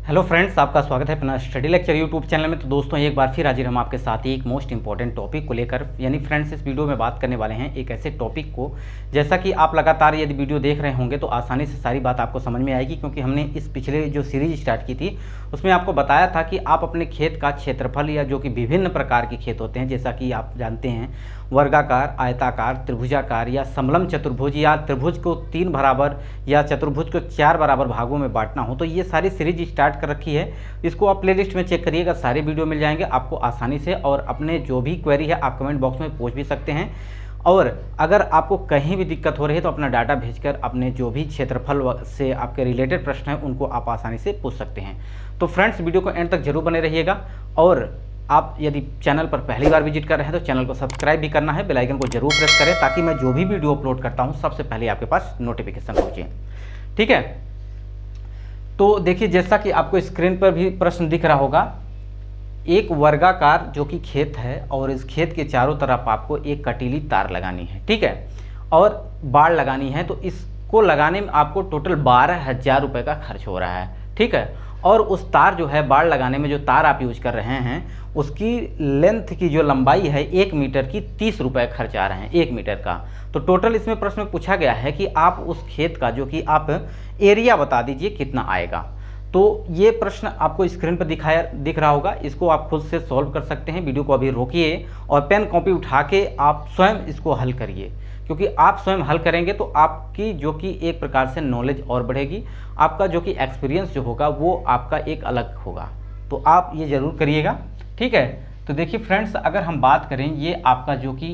Hello friends, आपका स्वागत है अपना स्टडी लेक्चर यूट्यूब चैनल में। तो दोस्तों एक बार फिर हाजिर हम आपके साथ ही एक मोस्ट इंपॉर्टेंट टॉपिक को लेकर। यानी फ्रेंड्स इस वीडियो में बात करने वाले हैं एक ऐसे टॉपिक को, जैसा कि आप लगातार यदि वीडियो देख रहे होंगे तो आसानी से सारी बात आपको समझ में आएगी, क्योंकि हमने इस पिछले जो सीरीज स्टार्ट की थी उसमें आपको बताया था कि आप अपने खेत का क्षेत्रफल या जो कि विभिन्न प्रकार के खेत होते हैं, जैसा कि आप जानते हैं वर्गाकार, आयताकार, त्रिभुजाकार या समलम चतुर्भुज, या त्रिभुज को 3 बराबर या चतुर्भुज को 4 बराबर भागों में बांटना हो, तो ये सारी सीरीज स्टार्ट कर रखी है। इसको आप प्लेलिस्ट में चेक करिएगा, सारे वीडियो मिल जाएंगे आपको आसानी से। और अपने जो भी क्वेरी है आप कमेंट बॉक्स में पूछ भी सकते हैं। और अगर आपको कहीं भी दिक्कत हो रही है तो अपना डाटा भेजकर अपने जो भी क्षेत्रफल से आपके रिलेटेड प्रश्न हैं उनको आप आसानी से पूछ सकते हैं। तो फ्रेंड्स वीडियो को एंड तक जरूर बने रहिएगा। और आप यदि चैनल पर पहली बार विजिट कर रहे हैं तो चैनल को सब्सक्राइब भी करना है, बेल आइकन को जरूर प्रेस करें, ताकि मैं जो भी वीडियो अपलोड करता हूं सबसे पहले आपके पास नोटिफिकेशन पहुंचे। ठीक है, तो देखिए जैसा कि आपको स्क्रीन पर भी प्रश्न दिख रहा होगा, एक वर्गाकार जो कि खेत है और इस खेत के चारों तरफ आपको एक कटीली तार लगानी है। ठीक है, और बाड़ लगानी है, तो इसको लगाने में आपको टोटल 12,000 रुपये का खर्च हो रहा है। ठीक है, और उस तार जो है बाड़ लगाने में जो तार आप यूज कर रहे हैं उसकी लेंथ की जो लंबाई है 1 मीटर की 30 रुपये खर्च आ रहे हैं 1 मीटर का। तो टोटल इसमें प्रश्न में पूछा गया है कि आप उस खेत का जो कि आप एरिया बता दीजिए कितना आएगा। तो ये प्रश्न आपको स्क्रीन पर दिख रहा होगा, इसको आप खुद से सॉल्व कर सकते हैं। वीडियो को अभी रोकिए और पेन कॉपी उठा के आप स्वयं इसको हल करिए, क्योंकि आप स्वयं हल करेंगे तो आपकी जो कि एक प्रकार से नॉलेज और बढ़ेगी, आपका जो कि एक्सपीरियंस जो होगा वो आपका एक अलग होगा। तो आप ये ज़रूर करिएगा। ठीक है, तो देखिए फ्रेंड्स, अगर हम बात करें, ये आपका जो कि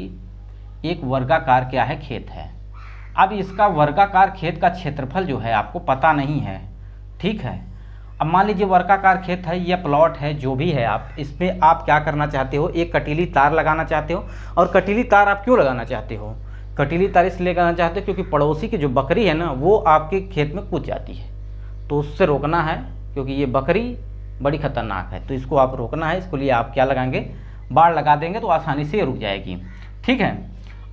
एक वर्गाकार क्या है खेत है। अब इसका वर्गाकार खेत का क्षेत्रफल जो है आपको पता नहीं है। ठीक है, अब मान लीजिए वर्गाकार खेत है या प्लॉट है, जो भी है, आप इसमें आप क्या करना चाहते हो, एक कटीली तार लगाना चाहते हो। और कटीली तार आप क्यों लगाना चाहते हो? कटीली तार इसलिए लगाना चाहते हो क्योंकि पड़ोसी की जो बकरी है ना वो आपके खेत में कूद जाती है, तो उससे रोकना है, क्योंकि ये बकरी बड़ी खतरनाक है, तो इसको आप रोकना है। इसके लिए आप क्या लगाएंगे, बाड़ लगा देंगे तो आसानी से रुक जाएगी। ठीक है,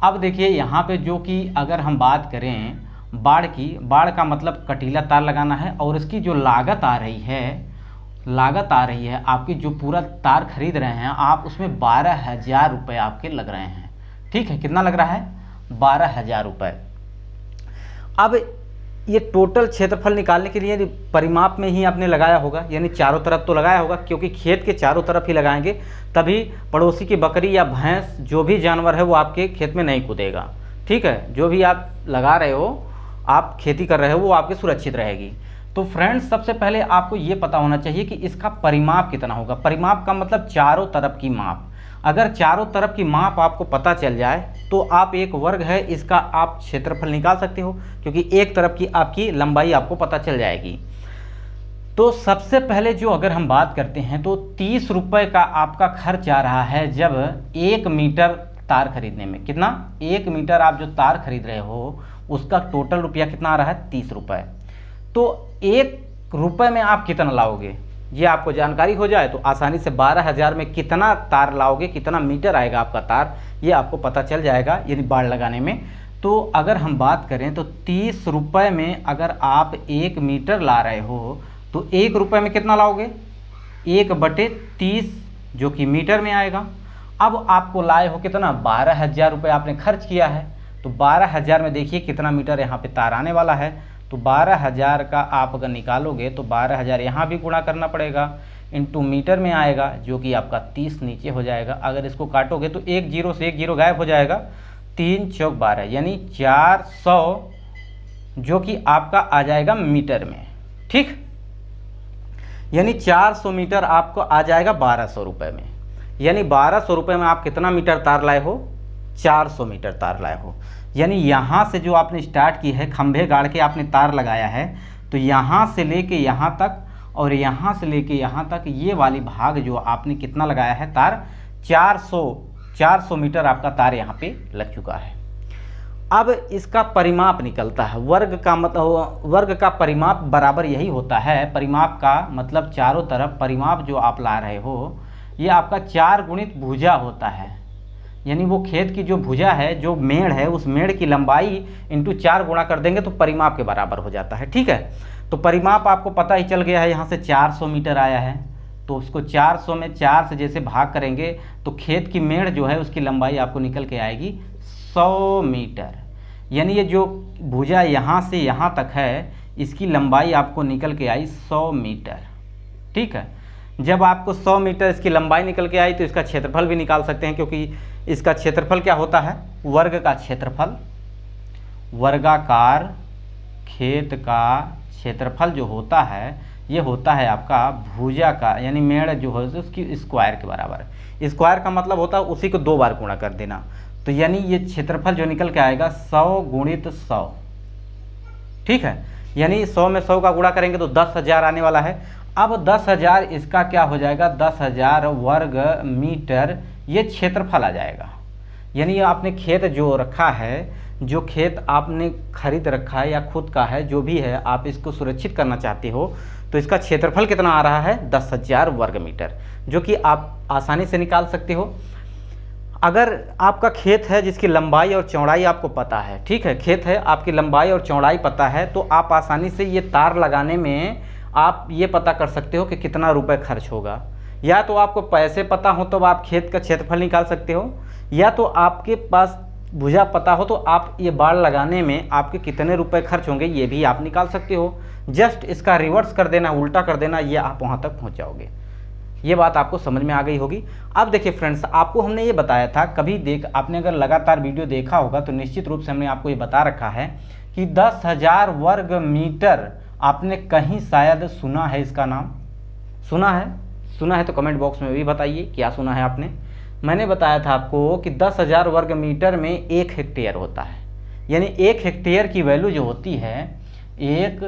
अब देखिए यहाँ पे जो कि अगर हम बात करें बाड़ की, बाड़ का मतलब कटीला तार लगाना है, और इसकी जो लागत आ रही है आपकी, जो पूरा तार खरीद रहे हैं आप, उसमें 12,000 रुपये आपके लग रहे हैं। ठीक है, कितना लग रहा है? 12,000 रुपये। अब ये टोटल क्षेत्रफल निकालने के लिए परिमाप में ही आपने लगाया होगा, यानी चारों तरफ तो लगाया होगा, क्योंकि खेत के चारों तरफ ही लगाएंगे, तभी पड़ोसी की बकरी या भैंस जो भी जानवर है वो आपके खेत में नहीं कूदेगा। ठीक है, जो भी आप लगा रहे हो, आप खेती कर रहे हो, वो आपके सुरक्षित रहेगी। तो फ्रेंड्स सबसे पहले आपको ये पता होना चाहिए कि इसका परिमाप कितना होगा। परिमाप का मतलब चारों तरफ की माप। अगर चारों तरफ की माप आपको पता चल जाए तो आप एक वर्ग है इसका आप क्षेत्रफल निकाल सकते हो, क्योंकि एक तरफ की आपकी लंबाई आपको पता चल जाएगी। तो सबसे पहले जो अगर हम बात करते हैं तो 30 रुपये का आपका खर्च आ रहा है जब 1 मीटर तार खरीदने में। कितना? 1 मीटर आप जो तार खरीद रहे हो उसका टोटल रुपया कितना आ रहा है? 30 रुपये। तो 1 रुपये में आप कितना लाओगे, ये आपको जानकारी हो जाए तो आसानी से 12,000 में कितना तार लाओगे, कितना मीटर आएगा आपका तार, ये आपको पता चल जाएगा यानी बाड़ लगाने में। तो अगर हम बात करें तो 30 रुपये में अगर आप 1 मीटर ला रहे हो तो 1 रुपये में कितना लाओगे? 1/30 जो कि मीटर में आएगा। अब आपको लाए हो कितना? 12,000 रुपये आपने खर्च किया है, तो 12,000 में देखिए कितना मीटर यहाँ पे तार आने वाला है। तो 12,000 का आप अगर निकालोगे तो 12,000 यहाँ भी गुणा करना पड़ेगा, इंटू मीटर में आएगा, जो कि आपका 30 नीचे हो जाएगा। अगर इसको काटोगे तो 1 जीरो से 1 जीरो गायब हो जाएगा, 3 चौक 12 यानी 400 जो कि आपका आ जाएगा मीटर में। ठीक, यानी 400 मीटर आपको आ जाएगा 1200 रुपये में। यानी 1200 रुपये में आप कितना मीटर तार लाए हो? 400 मीटर तार लाए हो। यानी यहाँ से जो आपने स्टार्ट की है, खंभे गाड़ के आपने तार लगाया है, तो यहाँ से लेके यहाँ तक और यहाँ से लेके यहाँ तक ये वाली भाग जो आपने कितना लगाया है तार, 400 मीटर आपका तार यहाँ पे लग चुका है। अब इसका परिमाप निकलता है, वर्ग का मतलब, वर्ग का परिमाप बराबर यही होता है। परिमाप का मतलब चारों तरफ परिमाप जो आप ला रहे हो ये आपका 4 गुणित भुजा होता है। यानी वो खेत की जो भुजा है, जो मेड़ है, उस मेड़ की लंबाई इंटू 4 गुणा कर देंगे तो परिमाप के बराबर हो जाता है। ठीक है, तो परिमाप आपको पता ही चल गया है, यहाँ से 400 मीटर आया है, तो उसको 400 में 4 से जैसे भाग करेंगे तो खेत की मेड़ जो है उसकी लंबाई आपको निकल के आएगी 100 मीटर। यानी ये जो भुजा यहाँ से यहाँ तक है, इसकी लंबाई आपको निकल के आई 100 मीटर। ठीक है, जब आपको 100 मीटर इसकी लंबाई निकल के आई तो इसका क्षेत्रफल भी निकाल सकते हैं, क्योंकि इसका क्षेत्रफल क्या होता है, वर्ग का क्षेत्रफल। वर्गाकार खेत का क्षेत्रफल जो होता है ये होता है आपका भुजा का, यानी मेड़ जो है उसकी स्क्वायर के बराबर। स्क्वायर का मतलब होता है उसी को 2 बार गुणा कर देना, तो यानी ये क्षेत्रफल जो निकल के आएगा 100 गुणित 100। ठीक है, यानी 100 में 100 का गुणा करेंगे तो 10,000 आने वाला है। अब 10,000 इसका क्या हो जाएगा, 10,000 वर्ग मीटर ये क्षेत्रफल आ जाएगा। यानी आपने खेत जो रखा है, जो खेत आपने खरीद रखा है या खुद का है, जो भी है, आप इसको सुरक्षित करना चाहते हो तो इसका क्षेत्रफल कितना आ रहा है, 10,000 वर्ग मीटर, जो कि आप आसानी से निकाल सकते हो। अगर आपका खेत है जिसकी लंबाई और चौड़ाई आपको पता है, ठीक है, खेत है आपकी लंबाई और चौड़ाई पता है, तो आप आसानी से ये तार लगाने में आप ये पता कर सकते हो कि कितना रुपए खर्च होगा। या तो आपको पैसे पता हो तो आप खेत का क्षेत्रफल निकाल सकते हो, या तो आपके पास भुजा पता हो तो आप ये बाड़ लगाने में आपके कितने रुपए खर्च होंगे ये भी आप निकाल सकते हो। जस्ट इसका रिवर्स कर देना, उल्टा कर देना, ये आप वहाँ तक पहुँच जाओगे। ये बात आपको समझ में आ गई होगी। अब देखिए फ्रेंड्स, आपको हमने ये बताया था, कभी आपने अगर लगातार वीडियो देखा होगा तो निश्चित रूप से हमने आपको ये बता रखा है कि 10,000 वर्ग मीटर आपने कहीं शायद सुना है, इसका नाम सुना है? सुना है तो कमेंट बॉक्स में भी बताइए क्या सुना है आपने। मैंने बताया था आपको कि 10,000 वर्ग मीटर में 1 हेक्टेयर होता है, यानी 1 हेक्टेयर की वैल्यू जो होती है, 1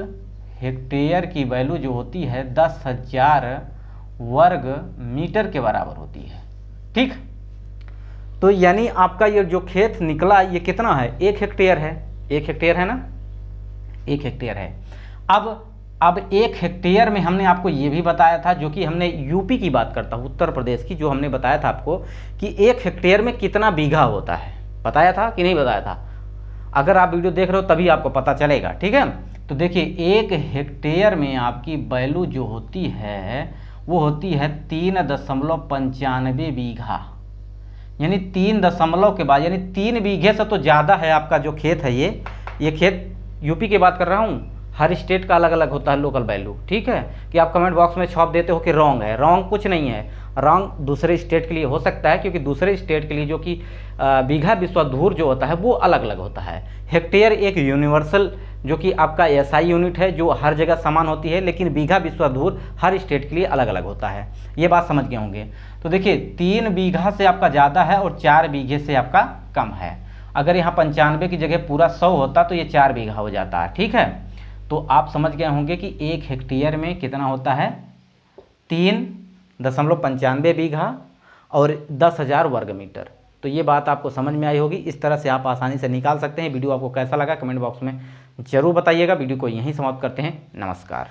हेक्टेयर की वैल्यू जो होती है 10,000 वर्ग मीटर के बराबर होती है। ठीक, तो यानी आपका ये जो खेत निकला ये कितना है, 1 हेक्टेयर है। 1 हेक्टेयर है ना, 1 हेक्टेयर है। अब 1 हेक्टेयर में हमने आपको ये भी बताया था, जो कि हमने यूपी की बात करता हूँ, उत्तर प्रदेश की, जो हमने बताया था आपको कि 1 हेक्टेयर में कितना बीघा होता है। बताया था कि नहीं बताया था? अगर आप वीडियो देख रहे हो तभी आपको पता चलेगा। ठीक है, तो देखिए 1 हेक्टेयर में आपकी वैल्यू जो होती है वो होती है 3.95 बीघा, यानी 3 दशमलव के बाद, यानी 3 बीघे से तो ज़्यादा है आपका जो खेत है। ये खेत यूपी की बात कर रहा हूँ, हर स्टेट का अलग अलग होता है लोकल वैल्यू। ठीक है, कि आप कमेंट बॉक्स में छाप देते हो कि रॉन्ग है, रॉन्ग कुछ नहीं है। रॉन्ग दूसरे स्टेट के लिए हो सकता है, क्योंकि दूसरे स्टेट के लिए जो कि बीघा विश्वधूर जो होता है वो अलग अलग होता है। हेक्टेयर एक यूनिवर्सल जो कि आपका एसआई यूनिट है, जो हर जगह समान होती है, लेकिन बीघा विश्वधूर हर स्टेट के लिए अलग अलग होता है। ये बात समझ गए होंगे। तो देखिए 3 बीघा से आपका ज़्यादा है और 4 बीघे से आपका कम है। अगर यहाँ 95 की जगह पूरा 100 होता तो ये 4 बीघा हो जाता है। ठीक है, तो आप समझ गए होंगे कि 1 हेक्टेयर में कितना होता है, 3.95 बीघा और 10,000 वर्ग मीटर। तो ये बात आपको समझ में आई होगी। इस तरह से आप आसानी से निकाल सकते हैं। वीडियो आपको कैसा लगा कमेंट बॉक्स में ज़रूर बताइएगा। वीडियो को यहीं समाप्त करते हैं। नमस्कार।